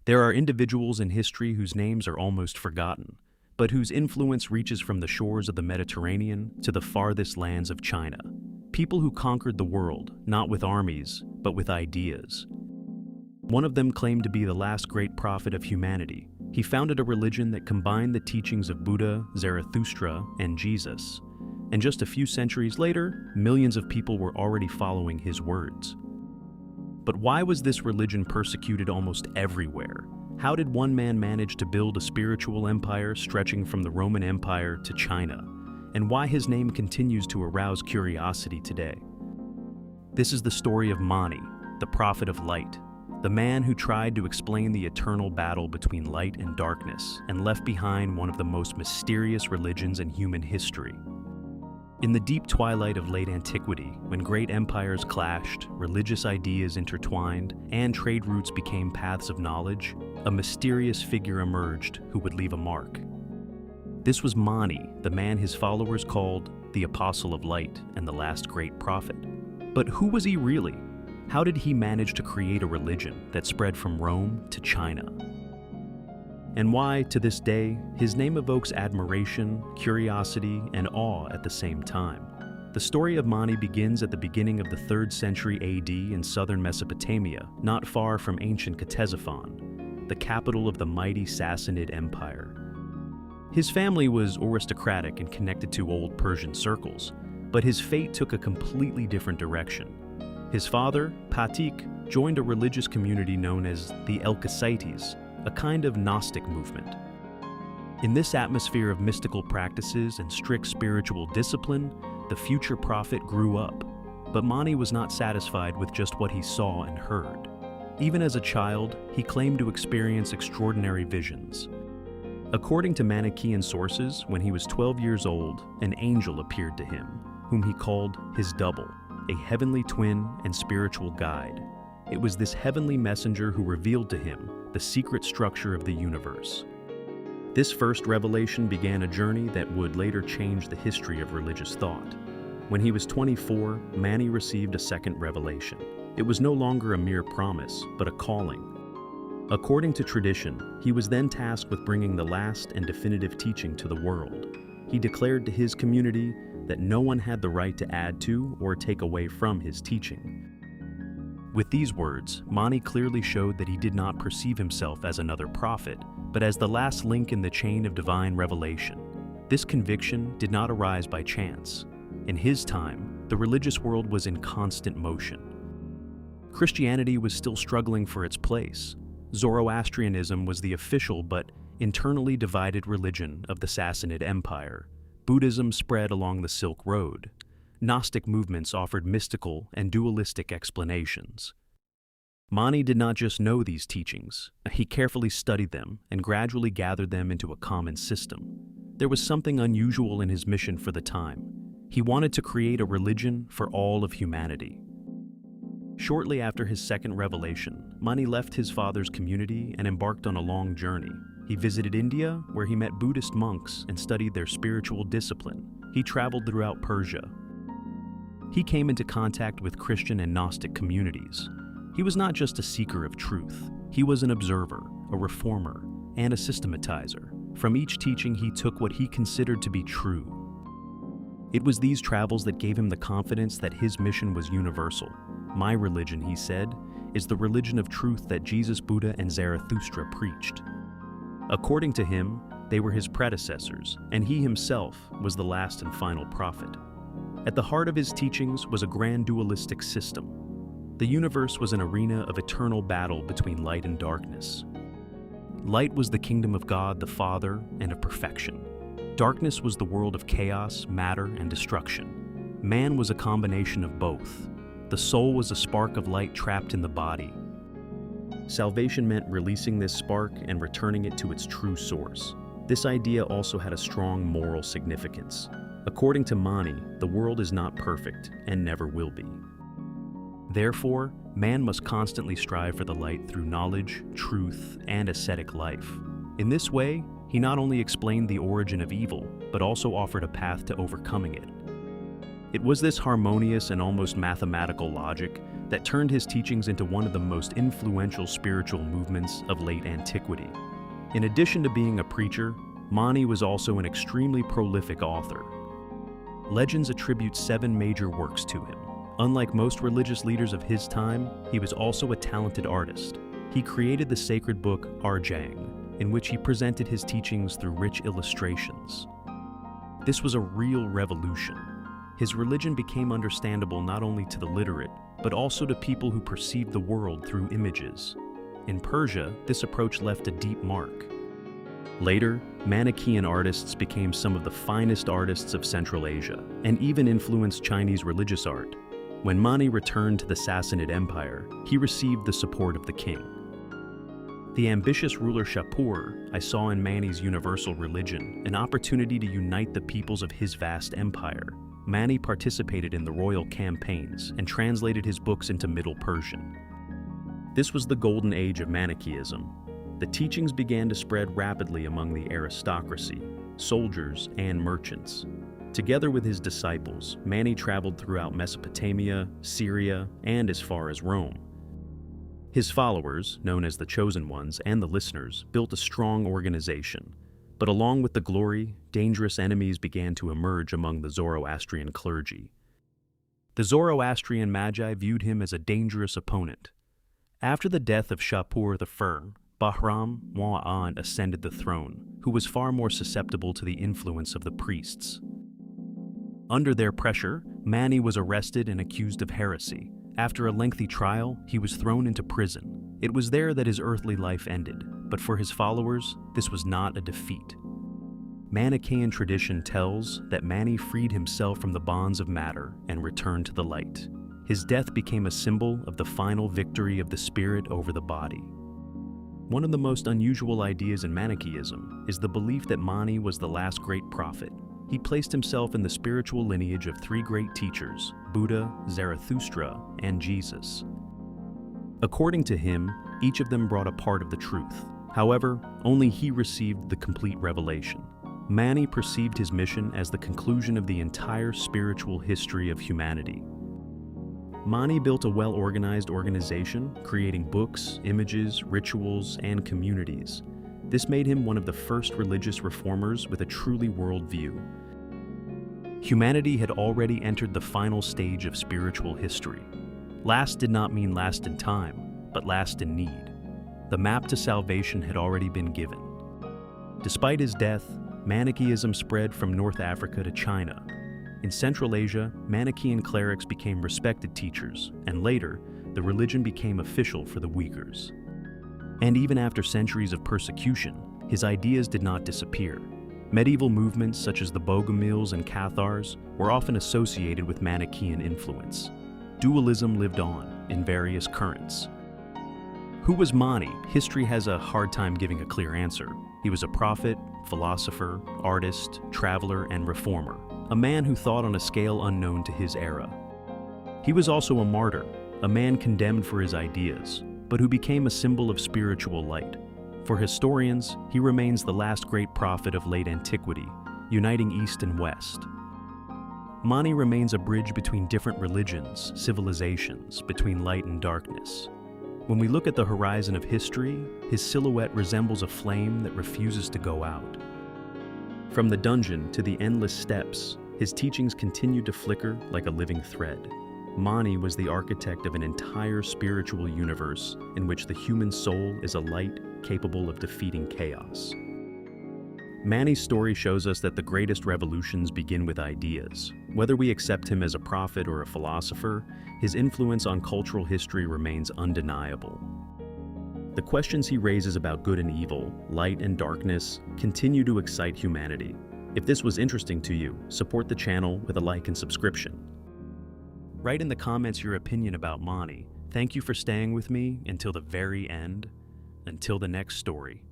There are individuals in history whose names are almost forgotten, but whose influence reaches from the shores of the Mediterranean to the farthest lands of China. People who conquered the world, not with armies, but with ideas. One of them claimed to be the last great prophet of humanity. He founded a religion that combined the teachings of Buddha, Zarathustra, and Jesus. And just a few centuries later, millions of people were already following his words. But why was this religion persecuted almost everywhere? How did one man manage to build a spiritual empire stretching from the Roman Empire to China? And why his name continues to arouse curiosity today? This is the story of Mani, the prophet of light, the man who tried to explain the eternal battle between light and darkness and left behind one of the most mysterious religions in human history. In the deep twilight of late antiquity, when great empires clashed, religious ideas intertwined, and trade routes became paths of knowledge, a mysterious figure emerged who would leave a mark. This was Mani, the man his followers called the Apostle of Light and the last great prophet. But who was he really? How did he manage to create a religion that spread from Rome to China? And why, to this day, his name evokes admiration, curiosity, and awe at the same time. The story of Mani begins at the beginning of the 3rd century AD in southern Mesopotamia, not far from ancient Ctesiphon, the capital of the mighty Sassanid Empire. His family was aristocratic and connected to old Persian circles, but his fate took a completely different direction. His father, Patik, joined a religious community known as the Elkasites, a kind of Gnostic movement. In this atmosphere of mystical practices and strict spiritual discipline, the future prophet grew up. But Mani was not satisfied with just what he saw and heard. Even as a child, he claimed to experience extraordinary visions. According to Manichaean sources, when he was 12 years old, an angel appeared to him, whom he called his double, a heavenly twin and spiritual guide. It was this heavenly messenger who revealed to him the secret structure of the universe. This first revelation began a journey that would later change the history of religious thought. When he was 24, Mani received a second revelation. It was no longer a mere promise, but a calling. According to tradition, he was then tasked with bringing the last and definitive teaching to the world. He declared to his community that no one had the right to add to or take away from his teaching. With these words, Mani clearly showed that he did not perceive himself as another prophet, but as the last link in the chain of divine revelation. This conviction did not arise by chance. In his time, the religious world was in constant motion. Christianity was still struggling for its place. Zoroastrianism was the official but internally divided religion of the Sassanid Empire. Buddhism spread along the Silk Road. Gnostic movements offered mystical and dualistic explanations. Mani did not just know these teachings, he carefully studied them and gradually gathered them into a common system. There was something unusual in his mission for the time. He wanted to create a religion for all of humanity. Shortly after his second revelation, Mani left his father's community and embarked on a long journey. He visited India, where he met Buddhist monks and studied their spiritual discipline. He traveled throughout Persia. He came into contact with Christian and Gnostic communities. He was not just a seeker of truth. He was an observer, a reformer, and a systematizer. From each teaching, he took what he considered to be true. It was these travels that gave him the confidence that his mission was universal. My religion, he said, is the religion of truth that Jesus, Buddha, and Zarathustra preached. According to him, they were his predecessors, and he himself was the last and final prophet. At the heart of his teachings was a grand dualistic system. The universe was an arena of eternal battle between light and darkness. Light was the kingdom of God the Father and of perfection. Darkness was the world of chaos, matter, and destruction. Man was a combination of both. The soul was a spark of light trapped in the body. Salvation meant releasing this spark and returning it to its true source. This idea also had a strong moral significance. According to Mani, the world is not perfect and never will be. Therefore, man must constantly strive for the light through knowledge, truth, and ascetic life. In this way, he not only explained the origin of evil, but also offered a path to overcoming it. It was this harmonious and almost mathematical logic that turned his teachings into one of the most influential spiritual movements of late antiquity. In addition to being a preacher, Mani was also an extremely prolific author. Legends attribute 7 major works to him. Unlike most religious leaders of his time, he was also a talented artist. He created the sacred book Arjang, in which he presented his teachings through rich illustrations. This was a real revolution. His religion became understandable not only to the literate, but also to people who perceived the world through images. In Persia, this approach left a deep mark. Later, Manichaean artists became some of the finest artists of Central Asia, and even influenced Chinese religious art. When Mani returned to the Sassanid Empire, he received the support of the king. The ambitious ruler Shapur, I saw in Mani's universal religion an opportunity to unite the peoples of his vast empire. Mani participated in the royal campaigns and translated his books into Middle Persian. This was the golden age of Manichaeism. The teachings began to spread rapidly among the aristocracy, soldiers, and merchants. Together with his disciples, Mani traveled throughout Mesopotamia, Syria, and as far as Rome. His followers, known as the Chosen Ones, and the listeners, built a strong organization. But along with the glory, dangerous enemies began to emerge among the Zoroastrian clergy. The Zoroastrian Magi viewed him as a dangerous opponent. After the death of Shapur I, Bahram Mu'an ascended the throne, who was far more susceptible to the influence of the priests. Under their pressure, Mani was arrested and accused of heresy. After a lengthy trial, he was thrown into prison. It was there that his earthly life ended, but for his followers, this was not a defeat. Manichaean tradition tells that Mani freed himself from the bonds of matter and returned to the light. His death became a symbol of the final victory of the spirit over the body. One of the most unusual ideas in Manichaeism is the belief that Mani was the last great prophet. He placed himself in the spiritual lineage of 3 great teachers, Buddha, Zarathustra, and Jesus. According to him, each of them brought a part of the truth. However, only he received the complete revelation. Mani perceived his mission as the conclusion of the entire spiritual history of humanity. Mani built a well-organized organization, creating books, images, rituals, and communities. This made him one of the first religious reformers with a truly worldview. Humanity had already entered the final stage of spiritual history. Last did not mean last in time, but last in need. The map to salvation had already been given. Despite his death, Manichaeism spread from North Africa to China. In Central Asia, Manichaean clerics became respected teachers, and later, the religion became official for the Uyghurs. And even after centuries of persecution, his ideas did not disappear. Medieval movements such as the Bogomils and Cathars were often associated with Manichaean influence. Dualism lived on in various currents. Who was Mani? History has a hard time giving a clear answer. He was a prophet, philosopher, artist, traveler, and reformer, a man who thought on a scale unknown to his era. He was also a martyr, a man condemned for his ideas, but who became a symbol of spiritual light. For historians, he remains the last great prophet of late antiquity, uniting East and West. Mani remains a bridge between different religions, civilizations, between light and darkness. When we look at the horizon of history, his silhouette resembles a flame that refuses to go out. From the dungeon to the endless steppes, his teachings continued to flicker like a living thread. Mani was the architect of an entire spiritual universe in which the human soul is a light capable of defeating chaos. Mani's story shows us that the greatest revolutions begin with ideas. Whether we accept him as a prophet or a philosopher, his influence on cultural history remains undeniable. The questions he raises about good and evil, light and darkness, continue to excite humanity. If this was interesting to you, support the channel with a like and subscription. Write in the comments your opinion about Mani. Thank you for staying with me until the very end. Until the next story.